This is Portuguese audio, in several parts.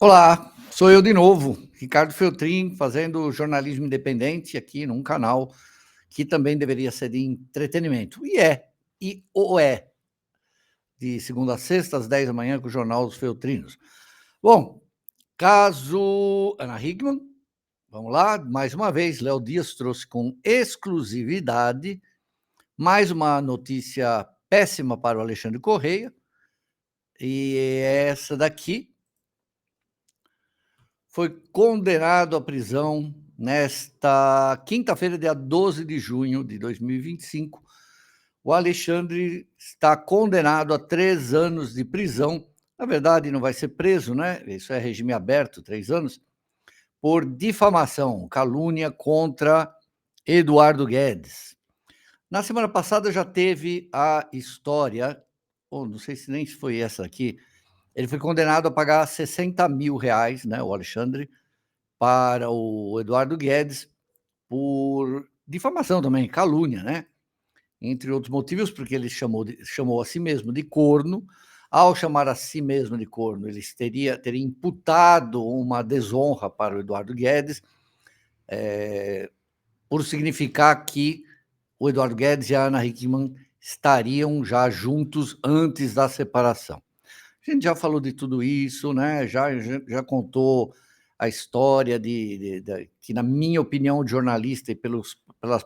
Olá, sou eu de novo, Ricardo Feltrin, fazendo jornalismo independente aqui num canal que também deveria ser de entretenimento. E o é, de segunda a sexta, às 10 da manhã, com o Jornal dos Feltrinos. Bom, caso Ana Hickman, vamos lá, mais uma vez, Léo Dias trouxe com exclusividade mais uma notícia péssima para o Alexandre Correia, e essa daqui: foi condenado à prisão nesta quinta-feira, dia 12 de junho de 2025. O Alexandre está condenado a 3 anos de prisão. Na verdade, não vai ser preso, né? Isso é regime aberto, 3 anos, por difamação, calúnia contra Eduardo Guedes. Na semana passada já teve a história, ou não sei se nem foi essa aqui, ele foi condenado a pagar R$60 mil, né, o Alexandre, para o Eduardo Guedes por difamação também, calúnia, né? Entre outros motivos, porque ele chamou a si mesmo de corno. Ao chamar a si mesmo de corno, ele teria imputado uma desonra para o Eduardo Guedes, por significar que o Eduardo Guedes e a Ana Hickman estariam já juntos antes da separação. A gente já falou de tudo isso, né? Já contou a história que, na minha opinião de jornalista e pelas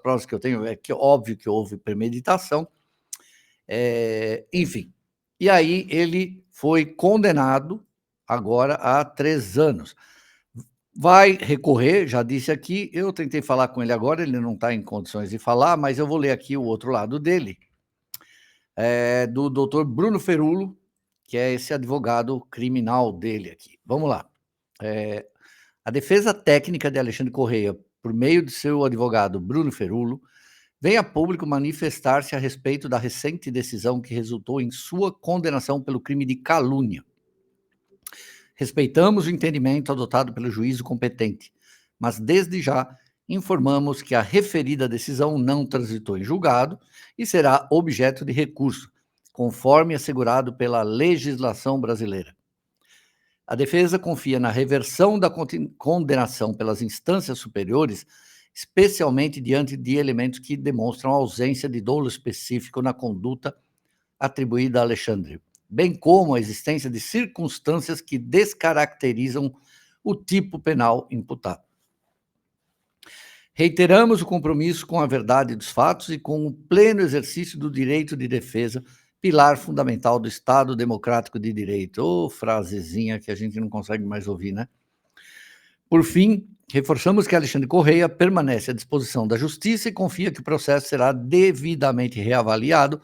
provas que eu tenho, é que óbvio que houve premeditação. Enfim, e aí ele foi condenado agora a 3 anos. Vai recorrer, já disse aqui, eu tentei falar com ele agora, ele não está em condições de falar, mas eu vou ler aqui o outro lado dele, do doutor Bruno Ferulo, que é esse advogado criminal dele aqui. Vamos lá. A defesa técnica de Alexandre Correia, por meio de seu advogado Bruno Ferulo, vem a público manifestar-se a respeito da recente decisão que resultou em sua condenação pelo crime de calúnia. Respeitamos o entendimento adotado pelo juízo competente, mas desde já informamos que a referida decisão não transitou em julgado e será objeto de recurso, conforme assegurado pela legislação brasileira. A defesa confia na reversão da condenação pelas instâncias superiores, especialmente diante de elementos que demonstram a ausência de dolo específico na conduta atribuída a Alexandre, bem como a existência de circunstâncias que descaracterizam o tipo penal imputado. Reiteramos o compromisso com a verdade dos fatos e com o pleno exercício do direito de defesa, pilar fundamental do Estado Democrático de Direito. Frasezinha que a gente não consegue mais ouvir, né? Por fim, reforçamos que Alexandre Correia permanece à disposição da Justiça e confia que o processo será devidamente reavaliado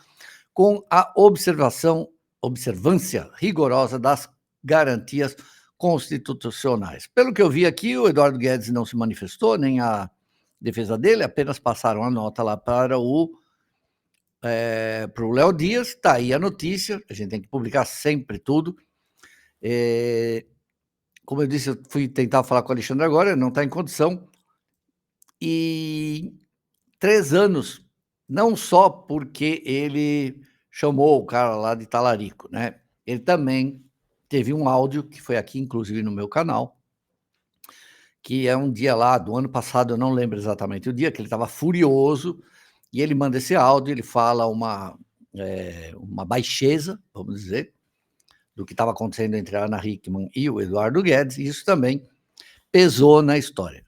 com a observância rigorosa das garantias constitucionais. Pelo que eu vi aqui, o Eduardo Guedes não se manifestou, nem a defesa dele, apenas passaram a nota lá para o Léo Dias. Está aí a notícia, a gente tem que publicar sempre tudo. Como eu disse, eu fui tentar falar com o Alexandre agora, não está em condição. E 3 anos, não só porque ele chamou o cara lá de talarico, né? Ele também teve um áudio, que foi aqui, inclusive, no meu canal, que é um dia lá do ano passado, eu não lembro exatamente o dia, que ele estava furioso, e ele manda esse áudio, ele fala uma baixeza, vamos dizer, do que estava acontecendo entre a Ana Hickman e o Eduardo Guedes, e isso também pesou na história.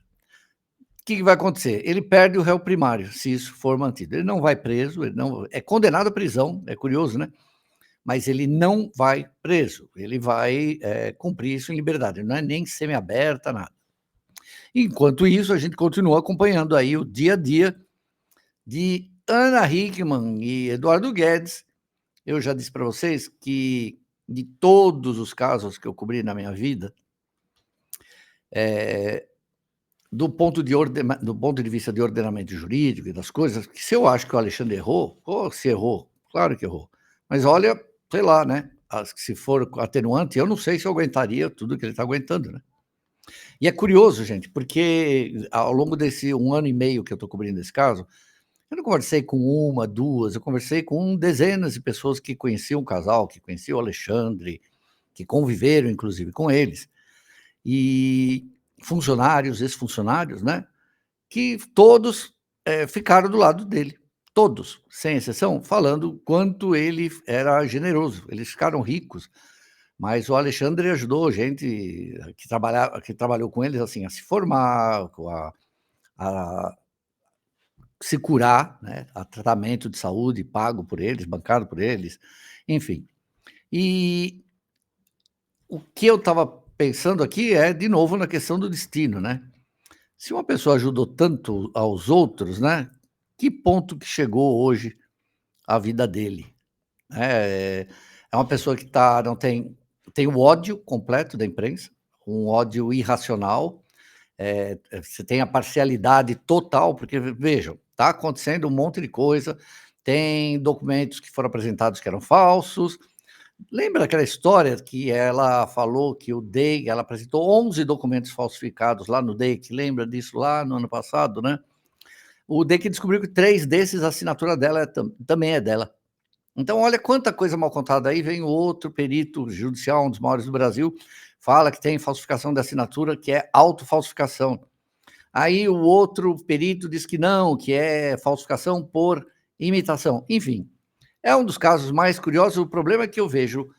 O que vai acontecer? Ele perde o réu primário, se isso for mantido. Ele não vai preso, ele não é condenado à prisão, é curioso, né? Mas ele não vai preso, ele vai cumprir isso em liberdade, não é nem semiaberta, nada. Enquanto isso, a gente continua acompanhando aí o dia a dia de Ana Hickman e Eduardo Guedes. Eu já disse para vocês que, de todos os casos que eu cobri na minha vida, do ponto de vista de ordenamento jurídico e das coisas, que se eu acho que o Alexandre errou, se errou, claro que errou. Mas olha, sei lá, né? Se for atenuante, eu não sei se eu aguentaria tudo que ele está aguentando, né? E é curioso, gente, porque ao longo desse 1 ano e meio que eu estou cobrindo esse caso, eu não conversei com uma, duas, eu conversei com dezenas de pessoas que conheciam o casal, que conheciam o Alexandre, que conviveram, inclusive, com eles. e funcionários, ex-funcionários, né, que todos, ficaram do lado dele, todos, sem exceção, falando quanto ele era generoso. Eles ficaram ricos, mas o Alexandre ajudou gente que trabalhou com eles, assim, a se formar, a se curar, né, a tratamento de saúde pago por eles, bancado por eles, enfim. E o que eu estava pensando aqui é, de novo, na questão do destino, né. Se uma pessoa ajudou tanto aos outros, né, que ponto que chegou hoje a vida dele, né. É uma pessoa que não tem o ódio completo da imprensa, um ódio irracional, você tem a parcialidade total, porque vejam, está acontecendo um monte de coisa, tem documentos que foram apresentados que eram falsos. Lembra aquela história que ela falou que o DEIC, ela apresentou 11 documentos falsificados lá no DEIC, lembra disso lá no ano passado, né? O DEIC descobriu que 3 desses, a assinatura dela também é dela. Então olha quanta coisa mal contada. Aí vem o outro perito judicial, um dos maiores do Brasil, fala que tem falsificação de assinatura, que é autofalsificação. Aí o outro perito diz que não, que é falsificação por imitação. Enfim, é um dos casos mais curiosos. O problema é que eu vejo,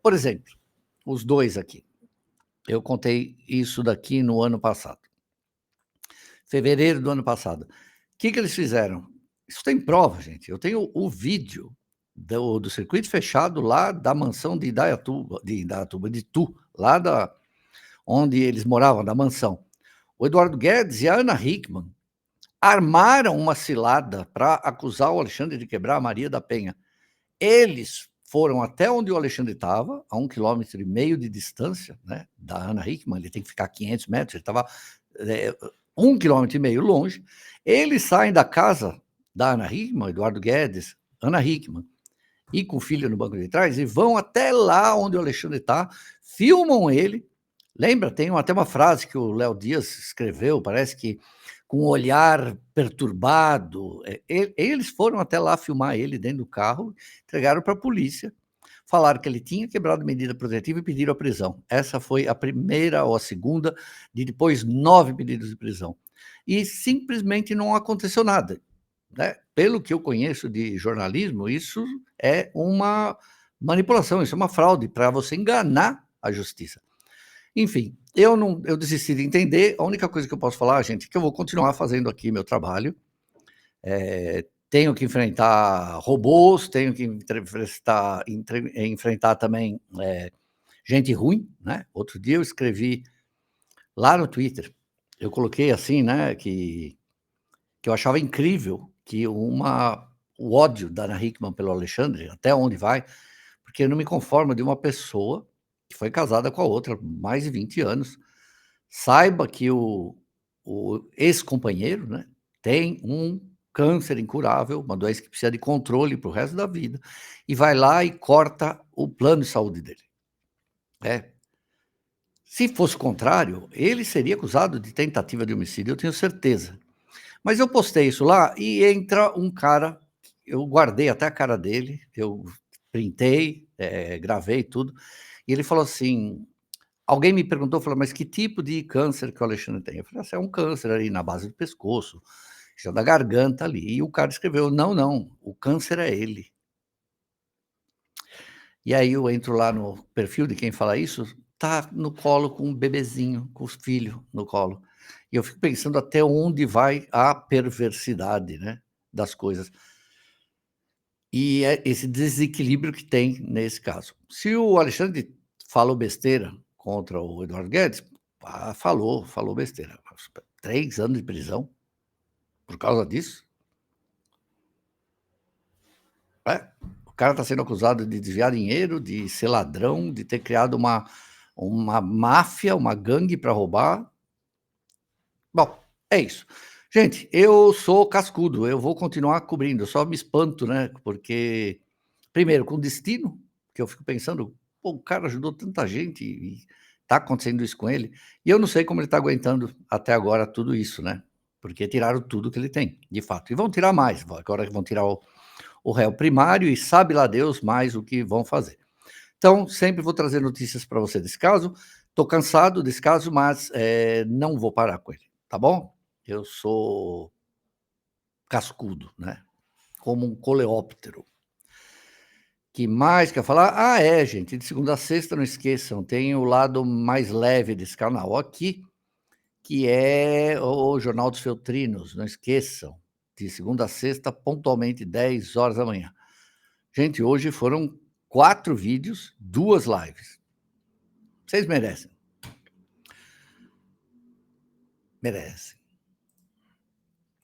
por exemplo, os dois aqui. Eu contei isso daqui no ano passado, fevereiro do ano passado. O que eles fizeram? Isso tem prova, gente. Eu tenho o vídeo do circuito fechado lá da mansão de Indaiatuba, de Itu, lá onde eles moravam, da mansão. O Eduardo Guedes e a Ana Hickman armaram uma cilada para acusar o Alexandre de quebrar a Maria da Penha. Eles foram até onde o Alexandre estava, a 1,5 km de distância, né, da Ana Hickman. Ele tem que ficar 500 metros, ele estava 1,5 km longe. Eles saem da casa da Ana Hickman, Eduardo Guedes, Ana Hickman, e com o filho no banco de trás, e vão até lá onde o Alexandre está, filmam ele. Lembra, tem até uma frase que o Léo Dias escreveu, parece que com um olhar perturbado. Eles foram até lá filmar ele dentro do carro, entregaram para a polícia, falaram que ele tinha quebrado medida protetiva e pediram a prisão. Essa foi a primeira ou a segunda de depois 9 pedidos de prisão. E simplesmente não aconteceu nada, né? Pelo que eu conheço de jornalismo, isso é uma manipulação, isso é uma fraude para você enganar a justiça. Enfim, eu desisti de entender. A única coisa que eu posso falar, gente, é que eu vou continuar fazendo aqui meu trabalho. Tenho que enfrentar robôs, tenho que enfrentar também gente ruim, né? Outro dia eu escrevi lá no Twitter, eu coloquei assim, né, que eu achava incrível que o ódio da Ana Hickman pelo Alexandre, até onde vai, porque eu não me conformo de uma pessoa que foi casada com a outra há mais de 20 anos, saiba que o ex-companheiro, né, tem um câncer incurável, uma doença que precisa de controle para o resto da vida, e vai lá e corta o plano de saúde dele. Se fosse o contrário, ele seria acusado de tentativa de homicídio, eu tenho certeza. Mas eu postei isso lá e entra um cara, eu guardei até a cara dele, eu printei, gravei tudo, e ele falou assim. Alguém me perguntou, falou: "Mas que tipo de câncer que o Alexandre tem?" Eu falei: "É um câncer ali na base do pescoço, já da garganta ali". E o cara escreveu: "Não, não, o câncer é ele". E aí eu entro lá no perfil de quem fala isso, tá no colo com um bebezinho, com o filho no colo. E eu fico pensando até onde vai a perversidade, né, das coisas. E é esse desequilíbrio que tem nesse caso. Se o Alexandre falou besteira contra o Eduardo Guedes, falou besteira. 3 anos de prisão por causa disso? O cara está sendo acusado de desviar dinheiro, de ser ladrão, de ter criado uma máfia, uma gangue para roubar. Bom, é isso. Gente, eu sou cascudo, eu vou continuar cobrindo, eu só me espanto, né, porque, primeiro, com destino, que eu fico pensando: "Pô, o cara ajudou tanta gente e tá acontecendo isso com ele", e eu não sei como ele está aguentando até agora tudo isso, né, porque tiraram tudo que ele tem, de fato, e vão tirar mais, agora vão tirar o réu primário e sabe lá Deus mais o que vão fazer. Então, sempre vou trazer notícias para você desse caso. Tô cansado desse caso, mas, não vou parar com ele, tá bom? Eu sou cascudo, né, como um coleóptero. Que mais quer falar? Ah, é, gente, de segunda a sexta, não esqueçam, tem o lado mais leve desse canal aqui, que é o Jornal dos Feltrinos, não esqueçam, de segunda a sexta, pontualmente 10 horas da manhã. Gente, hoje foram 4 vídeos, 2 lives. Vocês merecem. Merecem.